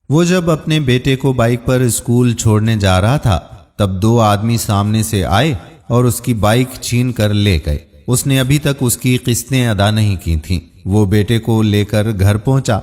وہ جب اپنے بیٹے کو بائک پر اسکول چھوڑنے جا رہا تھا تب دو آدمی سامنے سے آئے اور اس کی بائک چھین کر لے گئے۔ اس نے ابھی تک اس کی قسطیں ادا نہیں کی تھیں۔ وہ بیٹے کو لے کر گھر پہنچا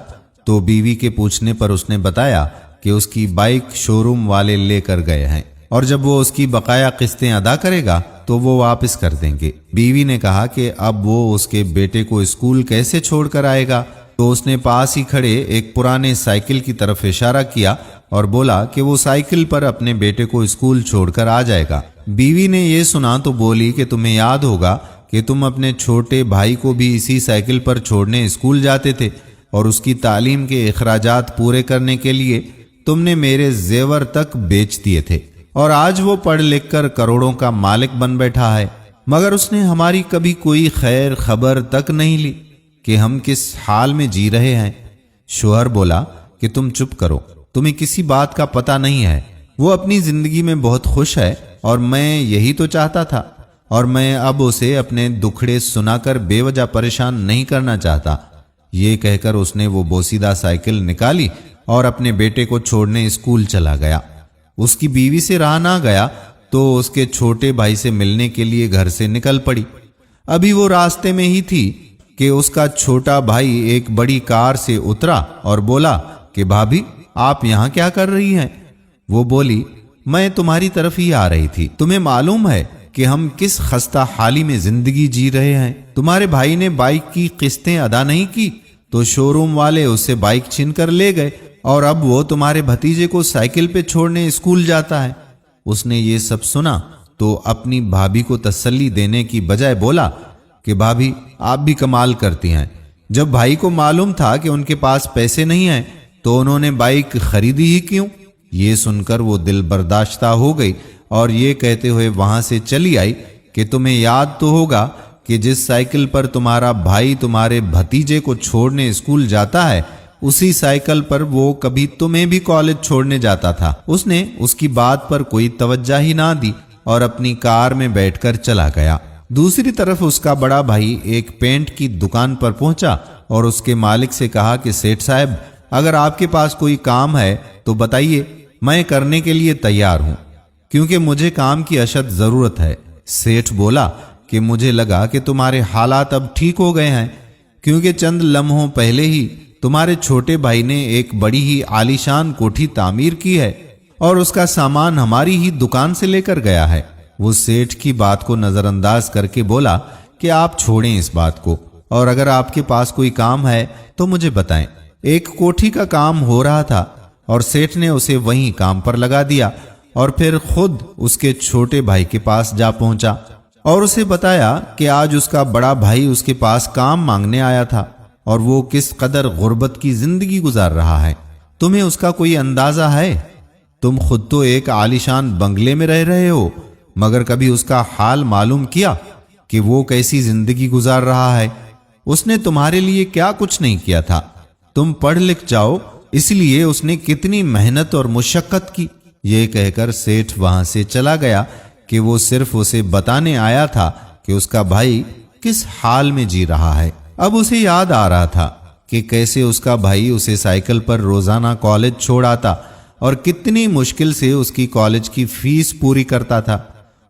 تو بیوی کے پوچھنے پر اس نے بتایا کہ اس کی بائک شو روم والے لے کر گئے ہیں اور جب وہ اس کی بقایا قسطیں ادا کرے گا تو وہ واپس کر دیں گے۔ بیوی نے کہا کہ اب وہ اس کے بیٹے کو اسکول کیسے چھوڑ کر آئے گا؟ تو اس نے پاس ہی کھڑے ایک پرانے سائیکل کی طرف اشارہ کیا اور بولا کہ وہ سائیکل پر اپنے بیٹے کو اسکول چھوڑ کر آ جائے گا۔ بیوی نے یہ سنا تو بولی کہ تمہیں یاد ہوگا کہ تم اپنے چھوٹے بھائی کو بھی اسی سائیکل پر چھوڑنے اسکول جاتے تھے اور اس کی تعلیم کے اخراجات پورے کرنے کے لیے تم نے میرے زیور تک بیچ دیے تھے اور آج وہ پڑھ لکھ کر کروڑوں کا مالک بن بیٹھا ہے، مگر اس نے ہماری کبھی کوئی خیر خبر تک نہیں لی کہ ہم کس حال میں جی رہے ہیں۔ شوہر بولا کہ تم چپ کرو، تمہیں کسی بات کا پتہ نہیں ہے۔ وہ اپنی زندگی میں بہت خوش ہے اور میں یہی تو چاہتا تھا، اور میں اب اسے اپنے دکھڑے سنا کر بے وجہ پریشان نہیں کرنا چاہتا۔ یہ کہہ کر اس نے وہ بوسیدہ سائیکل نکالی اور اپنے بیٹے کو چھوڑنے اسکول چلا گیا۔ اس کی بیوی سے رہا نہ گیا تو اس کے چھوٹے بھائی سے ملنے کے لیے گھر سے نکل پڑی۔ ابھی وہ راستے میں ہی تھی کہ اس کا چھوٹا بھائی ایک بڑی کار سے اترا اور بولا کہ بھابھی آپ یہاں کیا کر رہی ہیں؟ وہ بولی میں تمہاری طرف ہی آ رہی تھی۔ تمہیں معلوم ہے کہ ہم کس خستہ حالی میں زندگی جی رہے ہیں۔ تمہارے بھائی نے بائک کی قسطیں ادا نہیں کی تو شو روم والے اس سے بائک چھین کر لے گئے اور اب وہ تمہارے بھتیجے کو سائیکل پہ چھوڑنے اسکول جاتا ہے۔ اس نے یہ سب سنا تو اپنی بھابھی کو تسلی دینے کی بجائے بولا کہ بھابھی آپ بھی کمال کرتی ہیں، جب بھائی کو معلوم تھا کہ ان کے پاس پیسے نہیں ہیں تو انہوں نے بائک خریدی ہی کیوں؟ یہ سن کر وہ دل برداشتہ ہو گئی اور یہ کہتے ہوئے وہاں سے چلی آئی کہ تمہیں یاد تو ہوگا کہ جس سائیکل پر تمہارا بھائی تمہارے بھتیجے کو چھوڑنے اسکول جاتا ہے اسی سائیکل پر وہ کبھی تمہیں بھی کالج چھوڑنے جاتا تھا۔ اس نے اس کی بات پر کوئی توجہ ہی نہ دی اور اپنی کار میں بیٹھ کر چلا گیا۔ دوسری طرف اس کا بڑا بھائی ایک پینٹ کی دکان پر پہنچا اور اس کے مالک سے کہا کہ سیٹھ صاحب اگر آپ کے پاس کوئی کام ہے تو بتائیے، میں کرنے کے لیے تیار ہوں کیونکہ مجھے کام کی اشد ضرورت ہے۔ سیٹھ بولا کہ مجھے لگا کہ تمہارے حالات اب ٹھیک ہو گئے ہیں کیونکہ چند لمحوں پہلے ہی تمہارے چھوٹے بھائی نے ایک بڑی ہی عالیشان کوٹھی تعمیر کی ہے اور اس کا سامان ہماری ہی دکان سے لے کر گیا ہے۔ وہ سیٹھ کی بات کو نظر انداز کر کے بولا کہ آپ چھوڑیں اس بات کو اور اگر آپ کے پاس کوئی کام ہے تو مجھے بتائیں۔ ایک کوٹھی کا کام ہو رہا تھا اور سیٹھ نے اسے وہیں کام پر لگا دیا اور پھر خود اس کے چھوٹے بھائی کے پاس جا پہنچا اور اسے بتایا کہ آج اس کا بڑا بھائی اس کے پاس کام مانگنے آیا تھا اور وہ کس قدر غربت کی زندگی گزار رہا ہے۔ تمہیں اس کا کوئی اندازہ ہے؟ تم خود تو ایک عالیشان بنگلے میں رہ رہے ہو، مگر کبھی اس کا حال معلوم کیا کہ وہ کیسی زندگی گزار رہا ہے؟ اس نے تمہارے لیے کیا کچھ نہیں کیا تھا۔ تم پڑھ لکھ جاؤ اس لیے اس نے کتنی محنت اور مشقت کی۔ یہ کہہ کر سیٹھ وہاں سے چلا گیا کہ وہ صرف اسے بتانے آیا تھا کہ اس کا بھائی کس حال میں جی رہا ہے۔ اب اسے یاد آ رہا تھا کہ کیسے اس کا بھائی اسے سائیکل پر روزانہ کالج چھوڑ آتا اور کتنی مشکل سے اس کی کالج کی فیس پوری کرتا تھا۔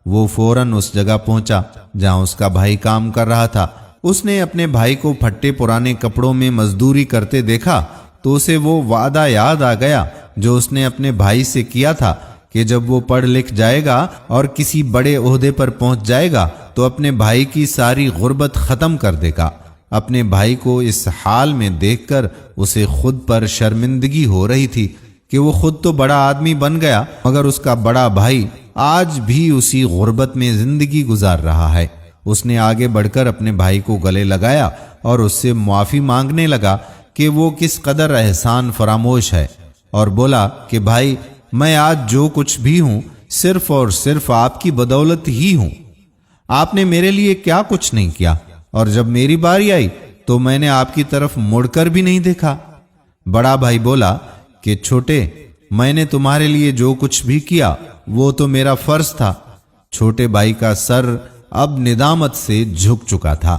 وہ فوراً اس جگہ پہنچا جہاں اس کا بھائی کام کر رہا تھا۔ اس نے اپنے بھائی کو پھٹے پرانے کپڑوں میں مزدوری کرتے دیکھا تو اسے وہ وعدہ یاد آ گیا جو اس نے اپنے بھائی سے کیا تھا کہ جب وہ پڑھ لکھ جائے گا اور کسی بڑے عہدے پر پہنچ جائے گا تو اپنے بھائی کی ساری غربت ختم کر دے گا۔ اپنے بھائی کو اس حال میں دیکھ کر اسے خود پر شرمندگی ہو رہی تھی کہ وہ خود تو بڑا آدمی بن گیا مگر اس کا بڑا بھائی آج بھی اسی غربت میں زندگی گزار رہا ہے۔ اس نے آگے بڑھ کر اپنے بھائی کو گلے لگایا اور اس سے معافی مانگنے لگا کہ وہ کس قدر احسان فراموش ہے اور بولا کہ بھائی میں آج جو کچھ بھی ہوں صرف اور صرف آپ کی بدولت ہی ہوں۔ آپ نے میرے لیے کیا کچھ نہیں کیا اور جب میری باری آئی تو میں نے آپ کی طرف مڑ کر بھی نہیں دیکھا۔ بڑا بھائی بولا کہ چھوٹے، میں نے تمہارے لیے جو کچھ بھی کیا وہ تو میرا فرض تھا۔ چھوٹے بھائی کا سر اب ندامت سے جھک چکا تھا۔